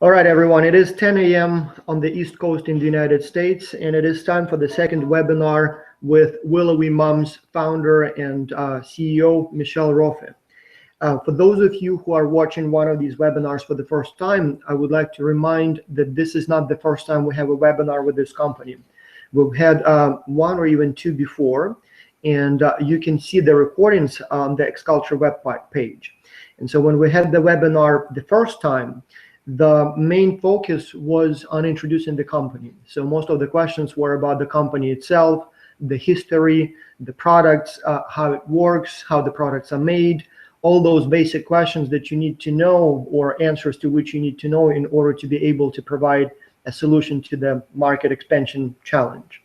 All right, everyone, it is 10 a.m. on the East Coast in the United States, and it is time for the second webinar with Willowy Moms founder and CEO, Michelle Rofe. For those of you who are watching one of these webinars for the first time, I would like to remind that this is not the first time we have a webinar with this company. We've had one or even two before, and you can see the recordings on the X-Culture web page. And so when we had the webinar the first time, the main focus was on introducing the company. So most of the questions were about the company itself, the history, the products, how it works, how the products are made, all those basic questions that you need to know, or answers to which you need to know in order to be able to provide a solution to the market expansion challenge.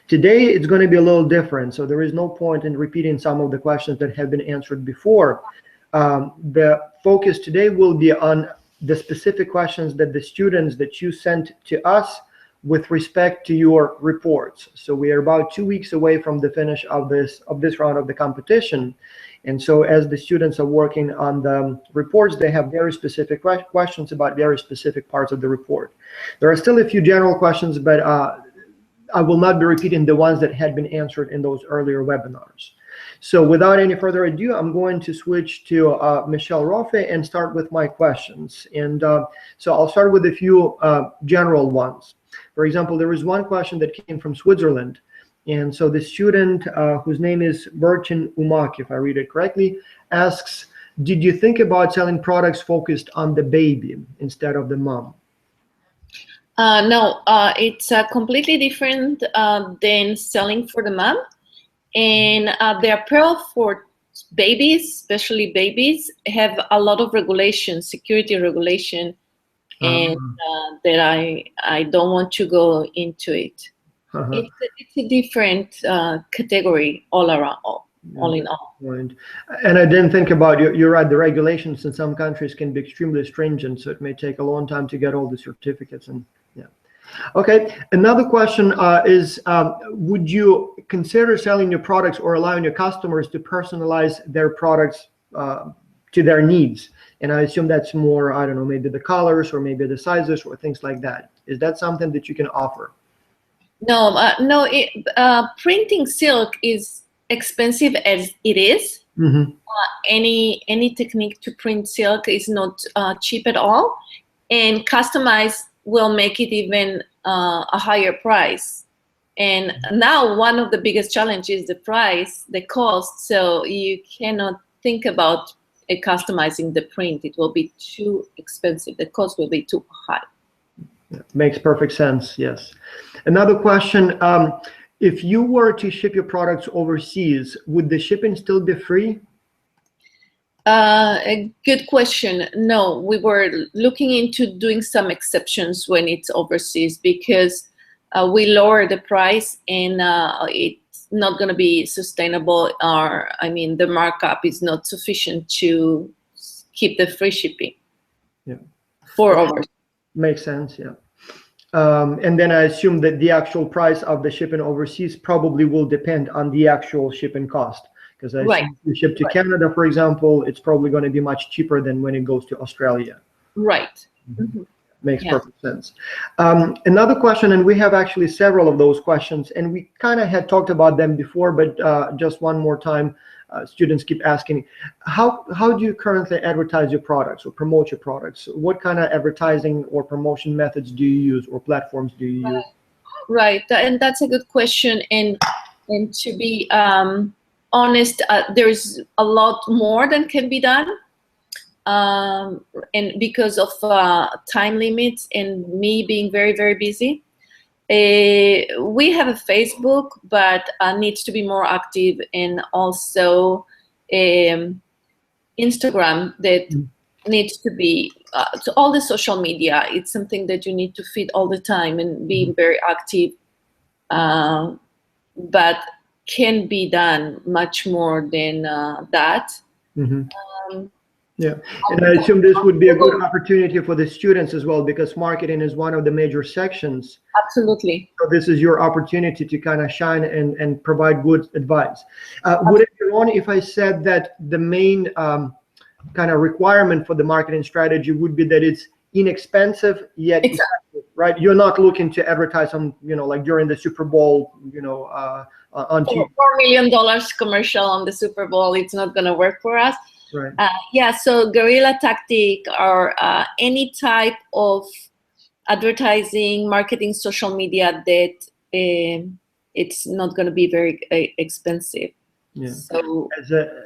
Today, it's going to be a little different, so there is no point in repeating some of the questions that have been answered before. The focus today will be on the specific questions that the students that you sent to us with respect to your reports. So we are about 2 weeks away from the finish of this round of the competition. And so as the students are working on the reports, they have very specific questions about very specific parts of the report. There are still a few general questions, but I will not be repeating the ones that had been answered in those earlier webinars. So without any further ado, I'm going to switch to Michelle Rofe and start with my questions. And so I'll start with a few general ones. For example, there was one question that came from Switzerland. And so the student, whose name is Berchin Umak, if I read it correctly, asks, did you think about selling products focused on the baby instead of the mom? No, it's completely different than selling for the mom. And the apparel for babies, especially babies, have a lot of regulation, security regulation, and that I don't want to go into it. It's a different category all around, all in all. Right. And I didn't think about, you're right, the regulations in some countries can be extremely stringent, so it may take a long time to get all the certificates. And yeah. Okay, another question is, would you consider selling your products or allowing your customers to personalize their products to their needs? And I assume that's more, I don't know, maybe the colors or maybe the sizes or things like that. Is that something that you can offer? No, no. Printing silk is expensive as it is. Any technique to print silk is not cheap at all, and customize will make it even a higher price. And now one of the biggest challenges is the price, the cost. So you cannot think about customizing the print. It will be too expensive. The cost will be too high. Yeah, makes perfect sense, yes. Another question, if you were to ship your products overseas, would the shipping still be free? A good question. No, we were looking into doing some exceptions when it's overseas, because we lower the price and it's not going to be sustainable, or I mean the markup is not sufficient to keep the free shipping. Yeah. For overseas. Makes sense, yeah. And then I assume that the actual price of the shipping overseas probably will depend on the actual shipping cost. Because if you ship to Canada, for example, it's probably going to be much cheaper than when it goes to Australia. Right. Makes perfect sense. Another question, and we have actually several of those questions, and we kind of had talked about them before, but just one more time, students keep asking, how do you currently advertise your products or promote your products? What kind of advertising or promotion methods do you use, or platforms do you use? Right, and that's a good question. And to be honest, there's a lot more than can be done, and because of time limits and me being very, very busy, we have a Facebook, but needs to be more active, and also Instagram that needs to be to all the social media. It's something that you need to feed all the time and be very active, but can be done much more than that. Yeah, and I assume this would be a good opportunity for the students as well, because marketing is one of the major sections. Absolutely. So this is your opportunity to kind of shine and provide good advice. Would it be wrong if I said that the main kind of requirement for the marketing strategy would be that it's inexpensive yet effective, right? You're not looking to advertise on, like during the Super Bowl, on TV. $4 million commercial on the Super Bowl, it's not going to work for us. Right. Yeah, so guerrilla tactic or any type of advertising, marketing, social media that it's not going to be very expensive. Yeah. So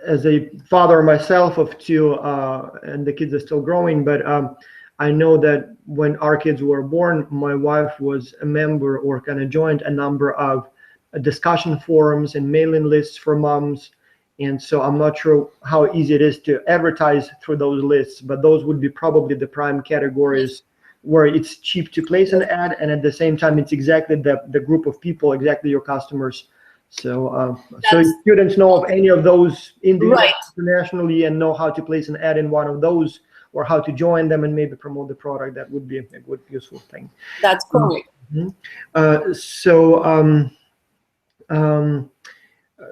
as a father myself of two, and the kids are still growing, but I know that when our kids were born, my wife was a member or kind of joined a number of discussion forums and mailing lists for moms. And so I'm not sure how easy it is to advertise through those lists, but those would be probably the prime categories where it's cheap to place an ad, and at the same time, it's exactly the group of people, exactly your customers. So, so students know of any of those internationally and know how to place an ad in one of those, or how to join them and maybe promote the product. That would be a good, useful thing. That's correct.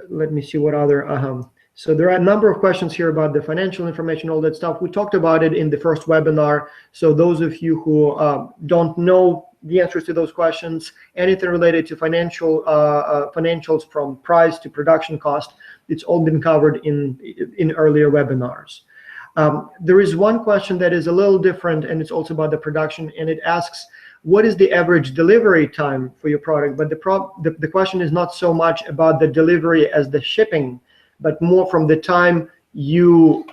Let me see what other. So there are a number of questions here about the financial information, all that stuff. We talked about it in the first webinar. So those of you who don't know the answers to those questions, anything related to financials from price to production cost, it's all been covered in earlier webinars. There is one question that is a little different, and it's also about the production, and it asks, what is the average delivery time for your product? But the question is not so much about the delivery as the shipping, but more from the time you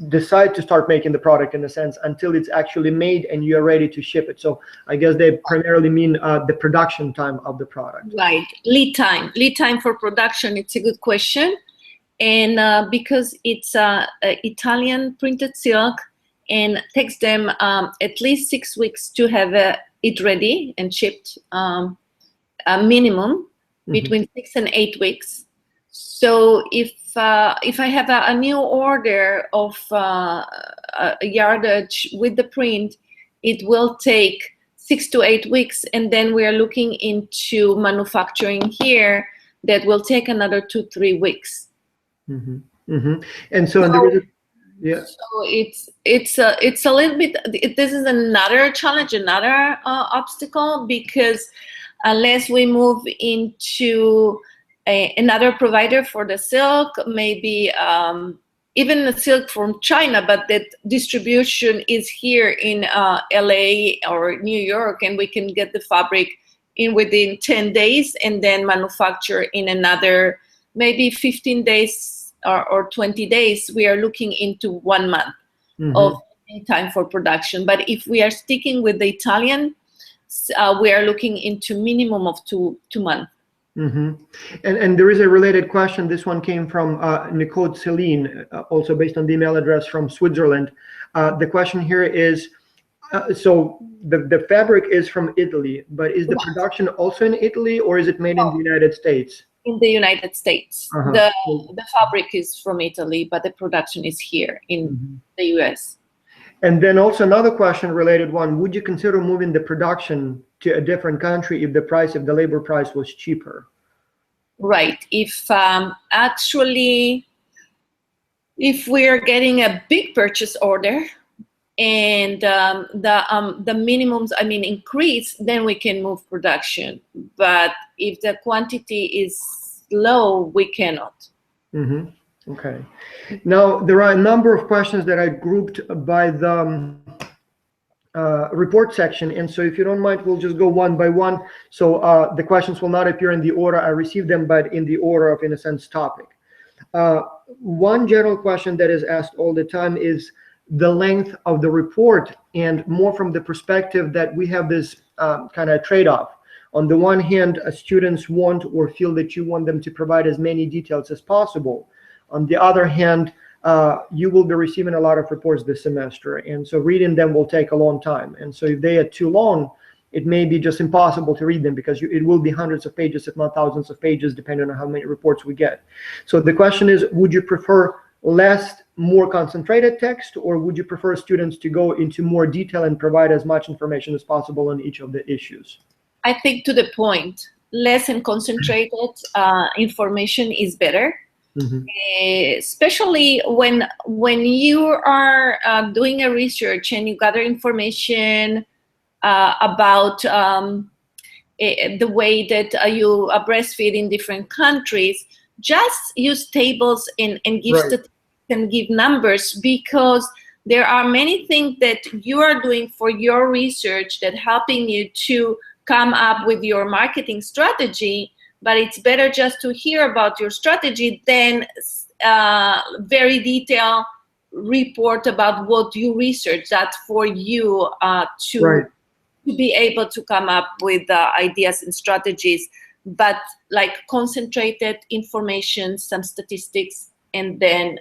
decide to start making the product, in a sense, until it's actually made and you're ready to ship it. So I guess they primarily mean the production time of the product. Right, lead time for production. It's a good question. And because it's Italian printed silk, and takes them at least 6 weeks to have it ready and shipped, a minimum between 6 and 8 weeks. So if I have a new order of a yardage with the print, it will take 6 to 8 weeks, and then we are looking into manufacturing here that will take another 2-3 weeks. And so there is So it's a little bit. This is another challenge, another obstacle, because unless we move into another provider for the silk, maybe even the silk from China, but that distribution is here in LA or New York, and we can get the fabric in within 10 days and then manufacture in another maybe 15 days or 20 days. We are looking into 1 month of time for production. But if we are sticking with the Italian, we are looking into minimum of two months. And there is a related question. This one came from Nicole Celine, also based on the email address from Switzerland. The question here is, so the fabric is from Italy, but is the production also in Italy, or is it made in the United States? In the United States. The fabric is from Italy, but the production is here in the US. And then also another question, related one, would you consider moving the production to a different country if the labor price was cheaper? Right. If actually, if we're getting a big purchase order and the minimums, increase, then we can move production. But if the quantity is low, we cannot. Okay. Now, there are a number of questions that I grouped by the report section. And so if you don't mind, we'll just go one by one. So the questions will not appear in the order I received them, but in the order of, in a sense, topic. One general question that is asked all the time is the length of the report, and more from the perspective that we have this kind of trade-off. On the one hand, students want or feel that you want them to provide as many details as possible. On the other hand, you will be receiving a lot of reports this semester, and so reading them will take a long time. And so if they are too long, it may be just impossible to read them, because it will be hundreds of pages, if not thousands of pages, depending on how many reports we get. So the question is, would you prefer less, more concentrated text, or would you prefer students to go into more detail and provide as much information as possible on each of the issues? I think to the point, less and concentrated information is better. Mhm. Especially when you are doing a research and you gather information about the way that you breastfeed in different countries. Just use tables and give Right. statistics and give numbers, because there are many things that you are doing for your research that helping you to come up with your marketing strategy. But it's better just to hear about your strategy than very detailed report about what you research. That's for you to Right. be able to come up with ideas and strategies, but like concentrated information, some statistics, and then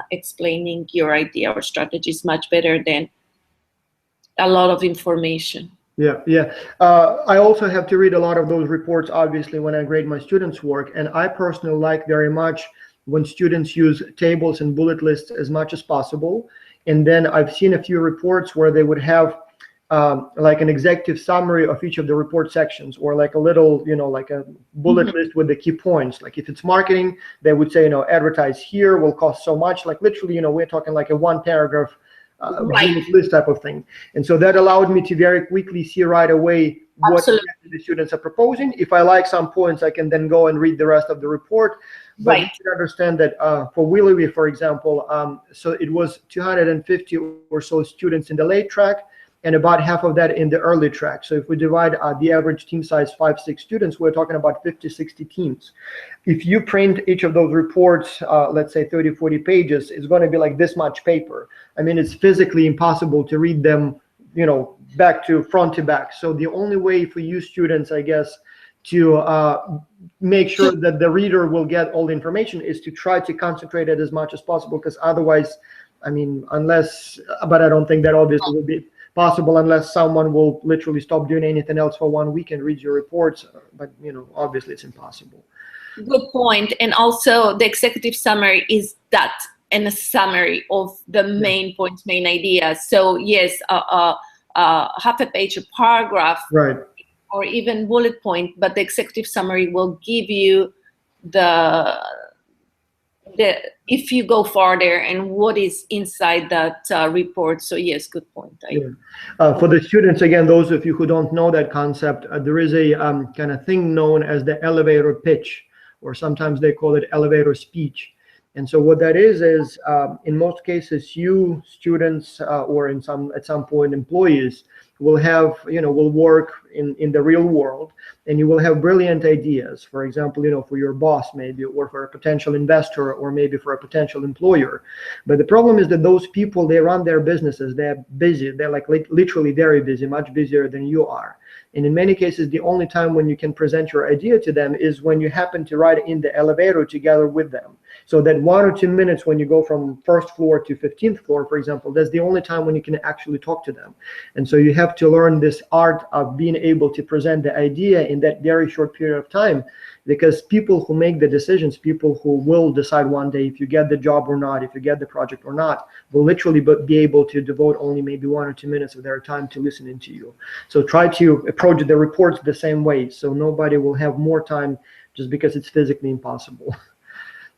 explaining your idea or strategy is much better than a lot of information. Yeah, yeah. I also have to read a lot of those reports, obviously, when I grade my students' work. And I personally like very much when students use tables and bullet lists as much as possible. And then I've seen a few reports where they would have like an executive summary of each of the report sections, or like a little, like a bullet list with the key points. Like if it's marketing, they would say, advertise here will cost so much. Like literally, we're talking like a one paragraph bullet list type of thing. And so that allowed me to very quickly see right away what exactly the students are proposing. If I like some points, I can then go and read the rest of the report. But you should understand that for Willowy, for example, so it was 250 or so students in the late track, and about half of that in the early track. So if we divide the average team size 5-6 students, we're talking about 50-60 teams. If you print each of those reports, let's say 30-40 pages, it's going to be like this much paper. I mean, it's physically impossible to read them, back to front to back. So the only way for you students, I guess, to make sure that the reader will get all the information is to try to concentrate it as much as possible, because otherwise, I mean, but I don't think that obviously will be possible unless someone will literally stop doing anything else for 1 week and read your reports. But obviously it's impossible. Good point. And also the executive summary is that, and a summary of the main points, main ideas. So yes, half a page, a paragraph, right, or even bullet point, but the executive summary will give you the if you go farther and what is inside that report. So yes, good point. For the students, again, those of you who don't know that concept, there is a kind of thing known as the elevator pitch, or sometimes they call it elevator speech. And so what that is in most cases, you students or at some point employees will have, will work in the real world, and you will have brilliant ideas, for example, for your boss maybe, or for a potential investor, or maybe for a potential employer. But the problem is that those people, they run their businesses, they're busy, they're like literally very busy, much busier than you are. And in many cases, the only time when you can present your idea to them is when you happen to ride in the elevator together with them. So that 1 or 2 minutes when you go from first floor to 15th floor, for example, that's the only time when you can actually talk to them. And so you have to learn this art of being able to present the idea in that very short period of time, because people who make the decisions, people who will decide one day if you get the job or not, if you get the project or not, will literally be able to devote only maybe 1 or 2 minutes of their time to listening to you. So try to approach the reports the same way, so nobody will have more time just because it's physically impossible.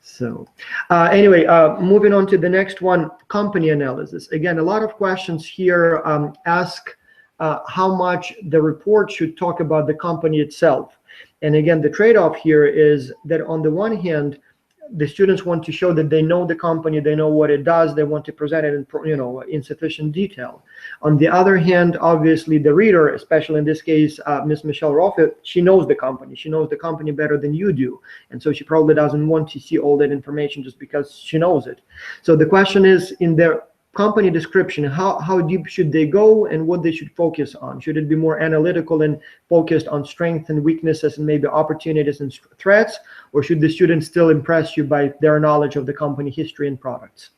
So anyway, moving on to the next one, company analysis. Again, a lot of questions here ask how much the report should talk about the company itself. And again, the trade-off here is that on the one hand, the students want to show that they know the company, they know what it does, they want to present it in, in sufficient detail. On the other hand, obviously the reader, especially in this case, Ms. Michelle Rofe, she knows the company. She knows the company better than you do. And so she probably doesn't want to see all that information just because she knows it. So the question is, in their company description, how deep should they go and what they should focus on? Should it be more analytical and focused on strengths and weaknesses and maybe opportunities and threats, or should the students still impress you by their knowledge of the company history and products?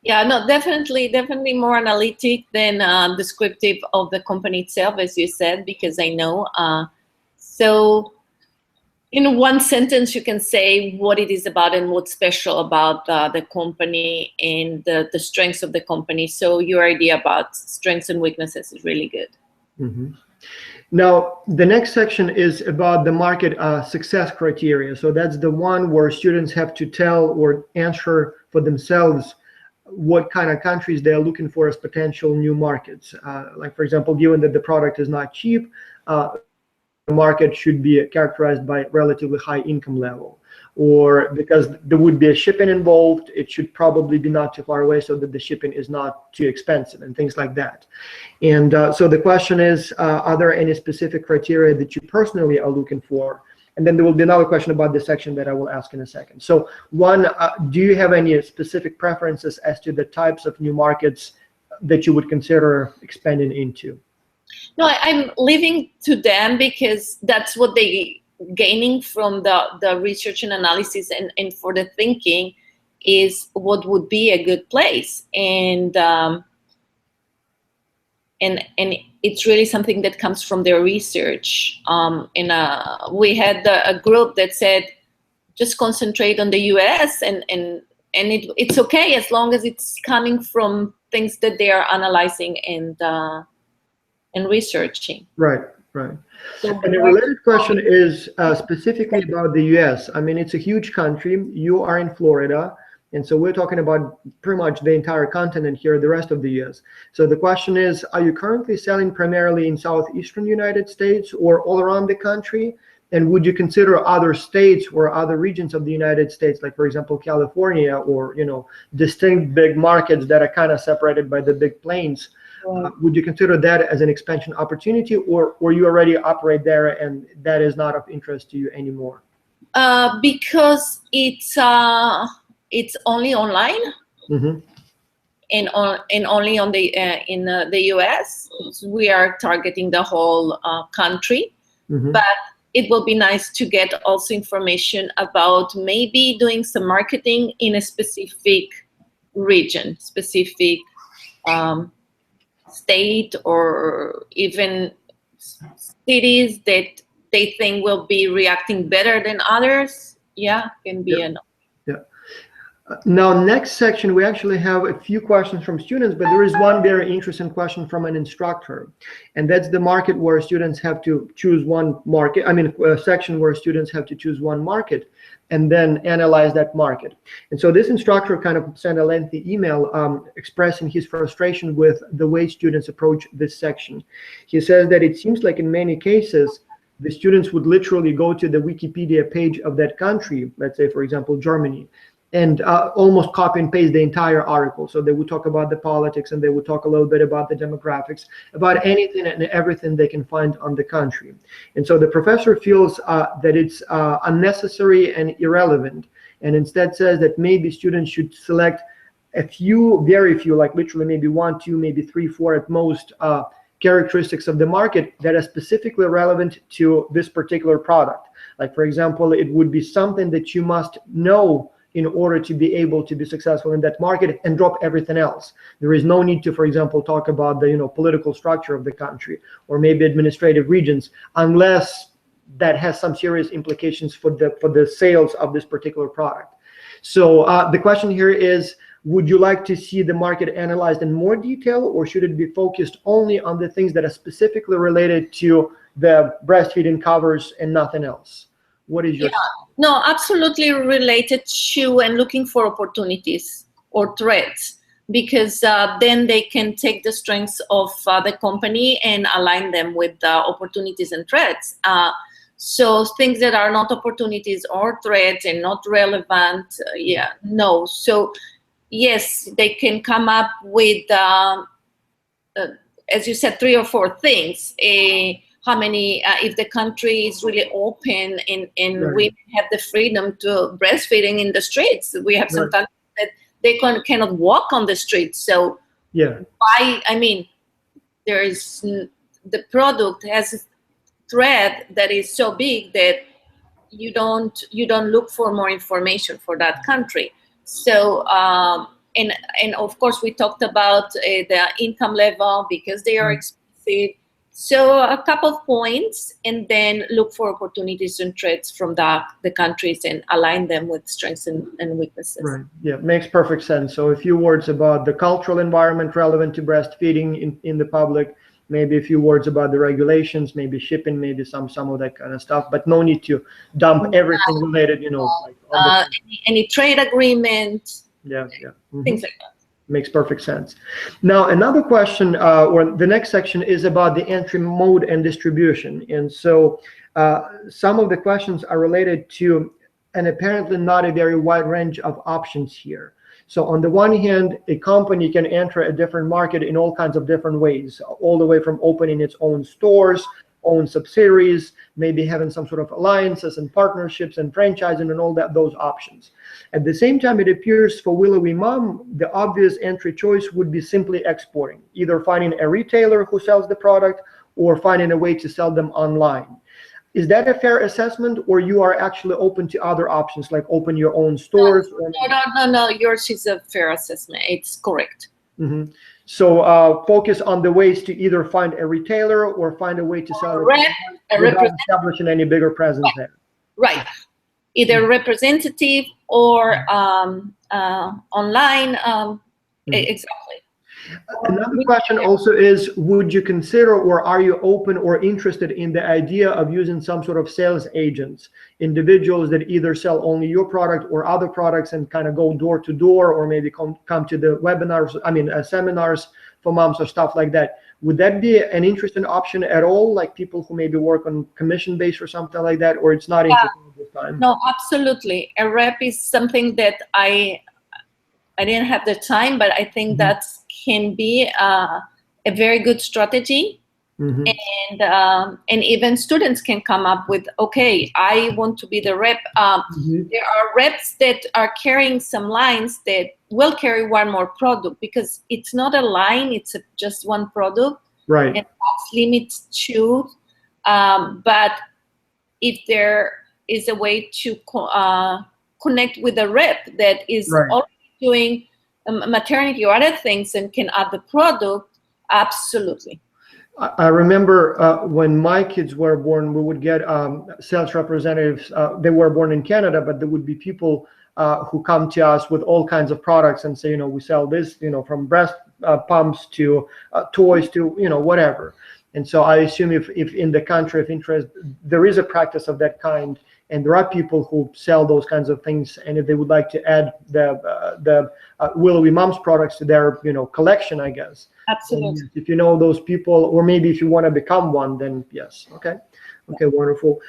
Yeah, no, definitely more analytic than descriptive of the company itself, as you said, because I know. So in one sentence, you can say what it is about and what's special about the company and the strengths of the company. So your idea about strengths and weaknesses is really good. Mhm. Now, the next section is about the market success criteria. So that's the one where students have to tell or answer for themselves what kind of countries they're looking for as potential new markets. Like, for example, given that the product is not cheap, the market should be characterized by relatively high income level. Or because there would be a shipping involved, it should probably be not too far away so that the shipping is not too expensive and things like that. And so the question is, are there any specific criteria that you personally are looking for? And then there will be another question about this section that I will ask in a second. So one, do you have any specific preferences as to the types of new markets that you would consider expanding into? No, I'm leaving to them because that's what they gaining from the research and analysis and for the thinking is what would be a good place. And it's really something that comes from their research. We had a group that said, just concentrate on the US and it's okay as long as it's coming from things that they are analyzing and researching. Right, right. So, and a related question is specifically about the US. I mean, it's a huge country. You are in Florida. And so we're talking about pretty much the entire continent here, the rest of the US. So the question is, are you currently selling primarily in southeastern United States or all around the country? And would you consider other states or other regions of the United States, like, for example, California, or, you know, distinct big markets that are kind of separated by the big plains? Would you consider that as an expansion opportunity, or you already operate there and that is not of interest to you anymore? Because it's only online, mm-hmm. and only on the in the US. We are targeting the whole country, mm-hmm. but it will be nice to get also information about maybe doing some marketing in a specific region, specific state, or even cities that they think will be reacting better than others. Yeah, can be yep. an. Yeah. Now, next section, we actually have a few questions from students, but there is one very interesting question from an instructor, and that's the market where students have to choose one market. I mean, a section where students have to choose one market and then analyze that market. And so this instructor kind of sent a lengthy email expressing his frustration with the way students approach this section. He says that it seems like in many cases, the students would literally go to the Wikipedia page of that country, let's say, for example, Germany, and almost copy and paste the entire article. So they would talk about the politics, and they would talk a little bit about the demographics, about anything and everything they can find on the country. And so the professor feels that it's unnecessary and irrelevant, and instead says that maybe students should select a few, very few, like literally maybe 1, 2, maybe 3, 4 at most, characteristics of the market that are specifically relevant to this particular product. Like, for example, it would be something that you must know in order to be able to be successful in that market, and drop everything else. There is no need to, for example, talk about the political structure of the country or maybe administrative regions, unless that has some serious implications for the sales of this particular product. So the question here is, would you like to see the market analyzed in more detail, or should it be focused only on the things that are specifically related to the breastfeeding covers and nothing else? What is your... No, absolutely related to and looking for opportunities or threats, because then they can take the strengths of the company and align them with the opportunities and threats. So things that are not opportunities or threats and not relevant, no. So yes, they can come up with, as you said, 3 or 4 things. How many, if the country is really open and right. women have the freedom to breastfeeding in the streets. We have some countries that they cannot walk on the streets. So why, I mean, there is, the product has a thread that is so big that you don't look for more information for that country. So, and of course we talked about the income level, because they are expensive. So a couple of points, and then look for opportunities and threats from the countries and align them with strengths and weaknesses. Right. Yeah, makes perfect sense. So a few words about the cultural environment relevant to breastfeeding in the public, maybe a few words about the regulations, maybe shipping, maybe some of that kind of stuff, but no need to dump everything related, like on the any trade agreement. Yeah. Things like that. Makes perfect sense. Now, another question, or the next section, is about the entry mode and distribution. And so some of the questions are related to, and apparently not a very wide range of options here. So on the one hand, a company can enter a different market in all kinds of different ways, all the way from opening its own stores, own subsidiaries, maybe having some sort of alliances and partnerships and franchising and all those options. At the same time, it appears for Willowy Mom, the obvious entry choice would be simply exporting, either finding a retailer who sells the product or finding a way to sell them online. Is that a fair assessment, or you are actually open to other options, like open your own stores? No. Yours is a fair assessment. It's correct. Mm-hmm. So focus on the ways to either find a retailer or find a way to sell it without establishing any bigger presence there. Right. Either representative or online. Exactly. Another question also is, would you consider, or are you open or interested in the idea of using some sort of sales agents, individuals that either sell only your product or other products and kind of go door to door, or maybe come to the webinars, seminars for moms or stuff like that? Would that be an interesting option at all, like people who maybe work on commission base or something like that, or it's not interesting at this time? No, absolutely. A rep is something that I didn't have the time, but I think that can be a very good strategy. And even students can come up with, okay, I want to be the rep. There are reps that are carrying some lines that will carry one more product, because it's not a line, it's just one product. Right. And that's limits to. But if there is a way to connect with a rep that is already doing maternity or other things and can add the product, absolutely. I remember when my kids were born, we would get sales representatives. They were born in Canada, but there would be people who come to us with all kinds of products and say, we sell this, from breast pumps to toys to, whatever. And so I assume if in the country of interest, there is a practice of that kind, and there are people who sell those kinds of things, and if they would like to add the Willowy Moms products to their collection, I guess. Absolutely. And if you know those people, or maybe if you want to become one, then yes. Okay, wonderful.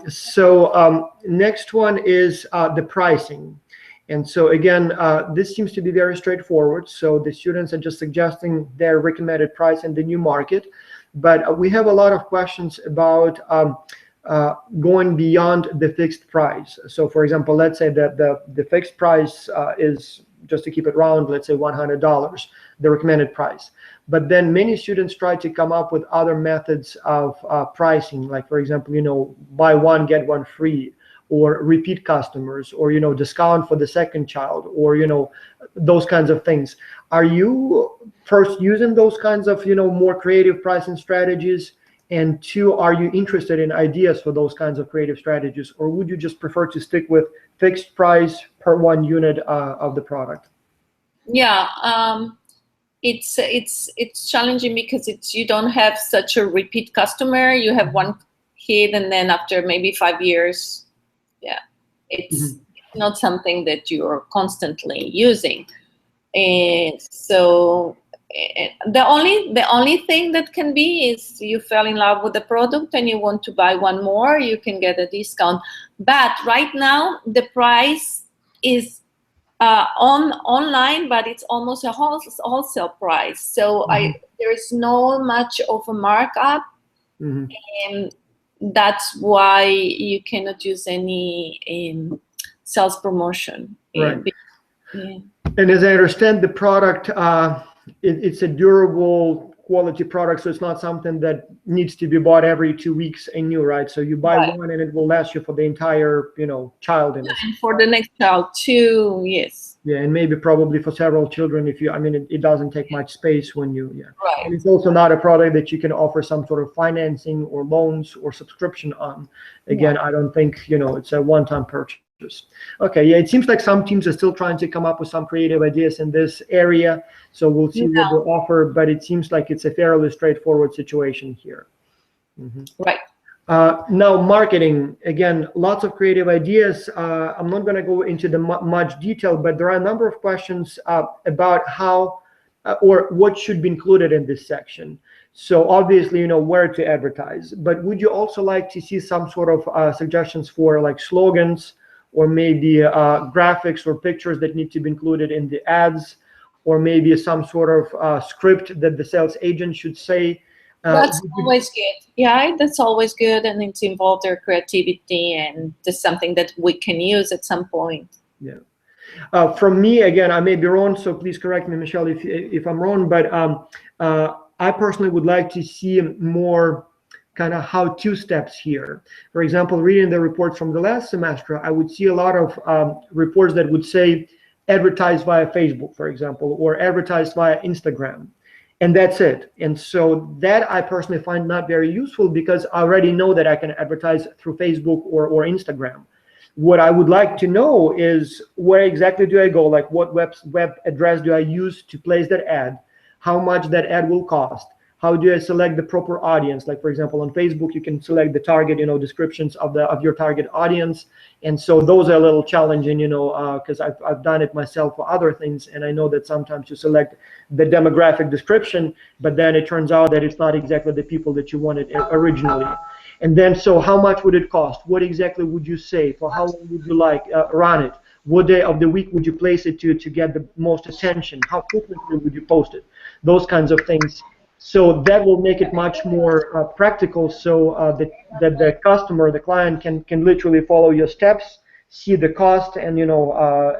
So next one is the pricing. And so again, this seems to be very straightforward. So the students are just suggesting their recommended price in the new market, but we have a lot of questions about going beyond the fixed price. So for example, let's say that the fixed price is, just to keep it round, let's say $100, the recommended price. But then many students try to come up with other methods of pricing, like for example, buy one, get one free, or repeat customers, or discount for the second child, or those kinds of things. Are you first using those kinds of more creative pricing strategies? And two, are you interested in ideas for those kinds of creative strategies, or would you just prefer to stick with fixed price per one unit of the product? Yeah, it's challenging because you don't have such a repeat customer. You have one kid, and then after maybe 5 years, it's not something that you're constantly using. And so the only thing that can be is you fell in love with the product and you want to buy one more, you can get a discount. But right now the price is online, but it's almost a wholesale price. So there is no much of a markup, and that's why you cannot use any sales promotion. Right. And as I understand, the product, it's a durable quality product, so it's not something that needs to be bought every 2 weeks and new, right? So you buy one and it will last you for the entire, child. And for the next child too, yes. Yeah, and maybe probably for several children if you, it doesn't take much space when you, Right. And it's also not a product that you can offer some sort of financing or loans or subscription on. Again, I don't think, it's a one-time purchase. Okay, yeah, it seems like some teams are still trying to come up with some creative ideas in this area, so we'll see what they offer, but it seems like it's a fairly straightforward situation here. Right. Now, marketing, again, lots of creative ideas. I'm not going to go into the much detail, but there are a number of questions about how or what should be included in this section. So obviously, where to advertise, but would you also like to see some sort of suggestions for like slogans, or maybe graphics or pictures that need to be included in the ads, or maybe some sort of script that the sales agent should say? That's always good. Yeah, that's always good, and it's involved their creativity, and just something that we can use at some point. Yeah. From me, again, I may be wrong, so please correct me, Michelle, if I'm wrong, but I personally would like to see more kind of how-to steps here. For example, reading the reports from the last semester, I would see a lot of reports that would say advertise via Facebook, for example, or advertise via Instagram. And that's it. And so that I personally find not very useful, because I already know that I can advertise through Facebook or Instagram. What I would like to know is, where exactly do I go? Like, what web address do I use to place that ad? How much that ad will cost? How do I select the proper audience? Like, for example, on Facebook, you can select the target, descriptions of your target audience. And so those are a little challenging, because I've done it myself for other things. And I know that sometimes you select the demographic description, but then it turns out that it's not exactly the people that you wanted originally. And then, so how much would it cost? What exactly would you say? For how long would you like run it? What day of the week would you place it to get the most attention? How frequently would you post it? Those kinds of things. So that will make it much more practical, so that the customer, the client, can literally follow your steps, see the cost, and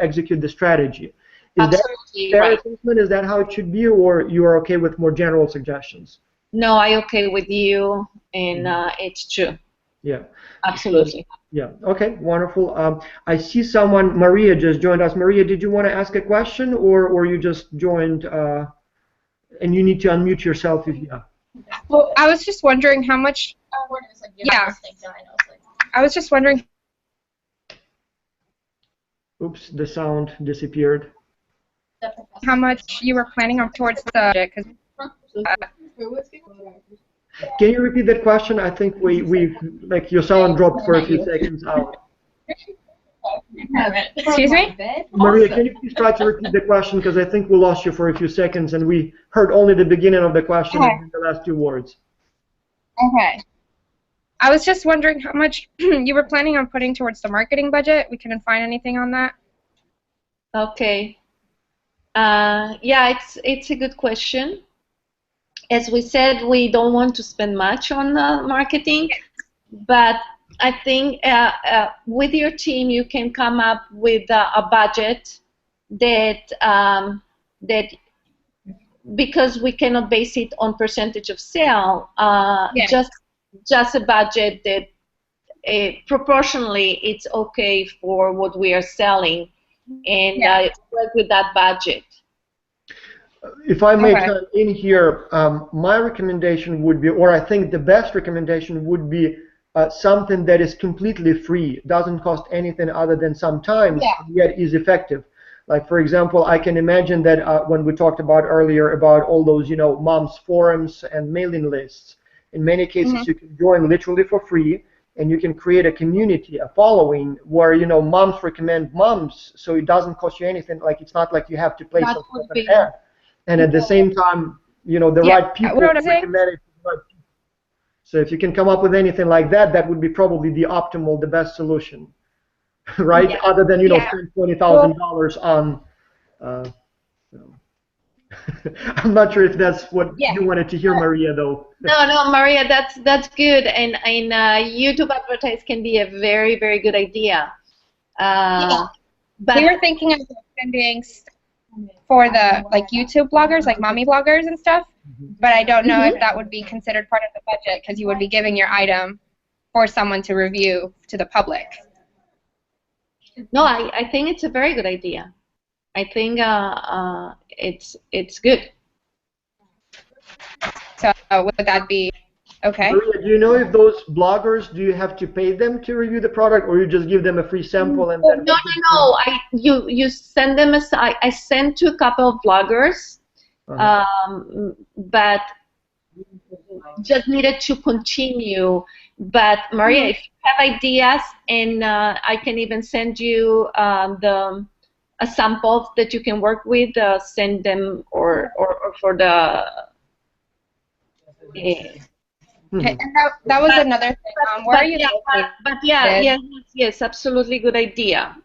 execute the strategy. Is Absolutely that fair right. assessment? Is that how it should be, or you are okay with more general suggestions? No, I okay with you, and it's true. Yeah. Absolutely. Yeah. Okay. Wonderful. I see someone, Maria, just joined us. Maria, did you want to ask a question, or you just joined? And you need to unmute yourself if you. Well, I was just wondering how much. Yeah. I was just wondering. Oops, the sound disappeared. How much you were planning on towards the budget? Can you repeat that question? I think we like your sound dropped for a few seconds out. Excuse me? Maria, can you please try to repeat the question, because I think we lost you for a few seconds and we heard only the beginning of the question and the last two words. Okay. I was just wondering how much you were planning on putting towards the marketing budget. We couldn't find anything on that. Okay. Yeah, it's a good question. As we said, we don't want to spend much on marketing, but I think with your team you can come up with a budget that because we cannot base it on percentage of sale, just a budget that proportionally it's okay for what we are selling, and work with that budget. If I may chime in here, my recommendation would be, or I think the best recommendation would be something that is completely free, doesn't cost anything other than some time, yet is effective. Like, for example, I can imagine that when we talked about earlier about all those, moms forums and mailing lists, in many cases you can join literally for free, and you can create a community, a following, where moms recommend moms, so it doesn't cost you anything. Like, it's not like you have to place an ad. And at the same time, the right people recommend it to the right people. So if you can come up with anything like that, that would be probably the optimal, the best solution, right? Other than spend $20,000 on. I'm not sure if that's what you wanted to hear, Maria, though. No, Maria, that's good, and YouTube advertise can be a very, very good idea. But we were thinking of spending for the YouTube bloggers, like mommy bloggers and stuff, but I don't know if that would be considered part of the budget, because you would be giving your item for someone to review to the public. No, I think it's a very good idea. I think it's good. So would that be Okay. Maria, do you know if those bloggers, do you have to pay them to review the product, or you just give them a free sample and then? No. You send them I sent to a couple of bloggers, but just needed to continue. But Maria, if you have ideas, and I can even send you a sample that you can work with, send them or for the. Okay, and that was another thing. Where are you located? But yes, absolutely good idea.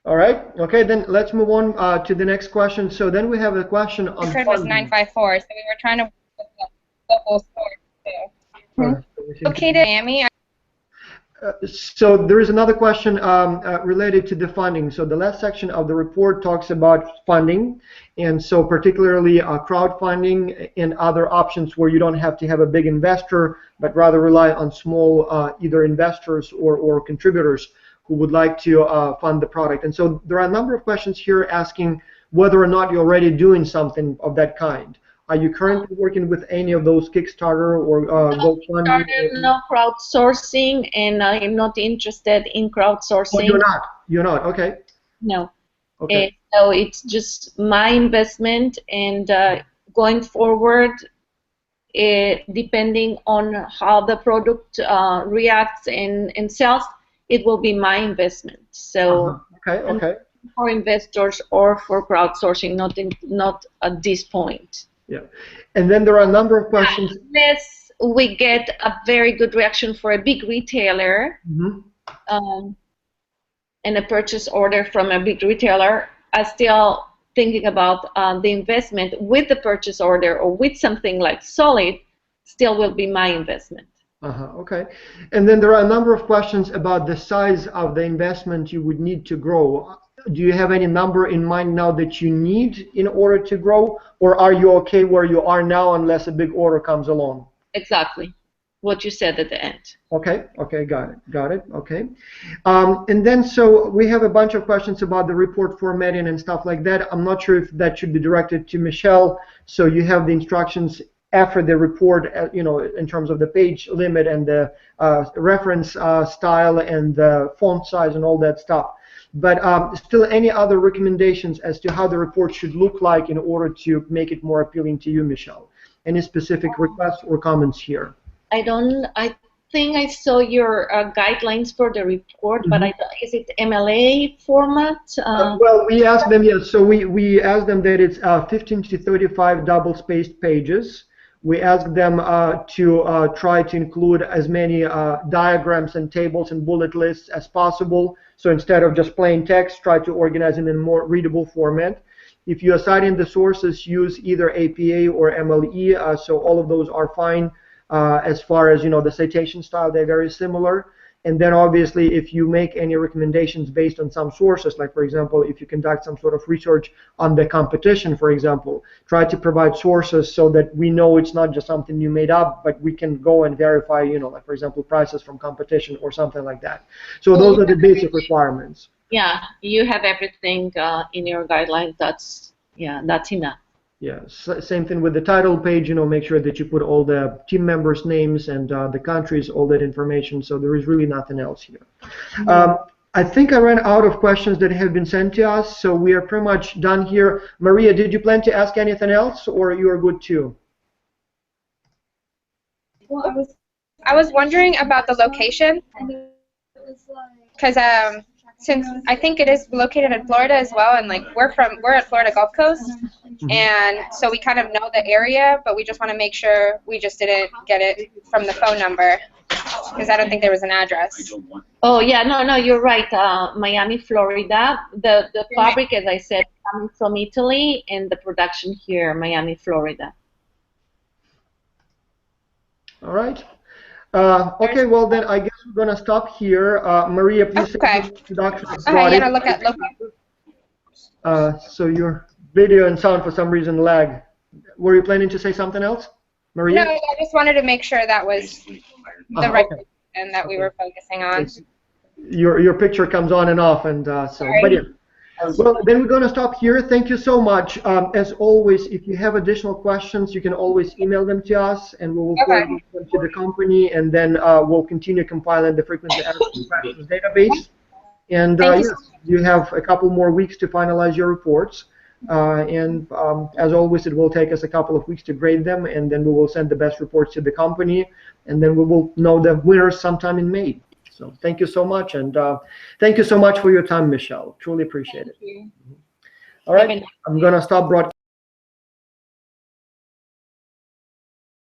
All right. Okay, then let's move on to the next question. So then we have a question on funding. Was 954, so we were trying to work with the local store too. Located in Miami. So there is another question related to the funding. So the last section of the report talks about funding, and so particularly crowdfunding and other options where you don't have to have a big investor, but rather rely on small either investors or contributors who would like to fund the product. And so there are a number of questions here asking whether or not you're already doing something of that kind. Are you currently working with any of those Kickstarter or GoFundMe? No crowdsourcing, and I'm not interested in crowdsourcing. Oh, you're not? You're not? Okay. No. Okay. So it's just my investment, and going forward, depending on how the product reacts and sells, it will be my investment. So okay. For investors or for crowdsourcing, not at this point. Yeah, and then there are a number of questions. Unless we get a very good reaction for a big retailer, and a purchase order from a big retailer, I'm still thinking about the investment with the purchase order or with something like Solid, still will be my investment. Okay, and then there are a number of questions about the size of the investment you would need to grow. Do you have any number in mind now that you need in order to grow, or are you okay where you are now unless a big order comes along? Exactly what you said at the end. Okay, got it, okay. And then so we have a bunch of questions about the report formatting and stuff like that. I'm not sure if that should be directed to Michelle, so you have the instructions after the report, in terms of the page limit and the reference style and the font size and all that stuff. But still, any other recommendations as to how the report should look like in order to make it more appealing to you, Michelle? Any specific requests or comments here? I think I saw your guidelines for the report, but is it MLA format? Well, we asked them, yes. So we asked them that it's 15 to 35 double-spaced pages. We asked them to try to include as many diagrams and tables and bullet lists as possible. So instead of just plain text, try to organize it in a more readable format. If you assign in the sources, use either APA or MLE. So all of those are fine. As far as the citation style, they're very similar. And then obviously, if you make any recommendations based on some sources, like for example, if you conduct some sort of research on the competition, for example, try to provide sources so that we know it's not just something you made up, but we can go and verify, like for example, prices from competition or something like that. So those are the basic requirements. Yeah, you have everything in your guidelines. That's enough. Yeah, same thing with the title page, make sure that you put all the team members' names and the countries, all that information, so there is really nothing else here. I think I ran out of questions that have been sent to us, so we are pretty much done here. Maria, did you plan to ask anything else, or you are good too? Well, I was wondering about the location, because since I think it is located in Florida as well, and like we're at Florida Gulf Coast, and so we kind of know the area, but we just want to make sure we just didn't get it from the phone number, because I don't think there was an address. Oh yeah, no, you're right. Miami, Florida. The fabric, as I said, coming from Italy, and the production here, Miami, Florida. All right. Okay, well then I guess we're gonna stop here. Maria, please say introduction. Yeah, look at. So your video and sound for some reason lag. Were you planning to say something else, Maria? No, I just wanted to make sure that was the right and that we were focusing on. Your picture comes on and off, and so. But yeah. Well, then we're going to stop here. Thank you so much. As always, if you have additional questions, you can always email them to us, and we will forward them to the company, and then we'll continue compiling the frequently asked questions database. And yes, you have a couple more weeks to finalize your reports. As always, it will take us a couple of weeks to grade them, and then we will send the best reports to the company, and then we will know the winners sometime in May. So thank you so much, and thank you so much for your time, Michelle. Truly appreciate it. Thank you. All right, I'm going to stop broadcasting.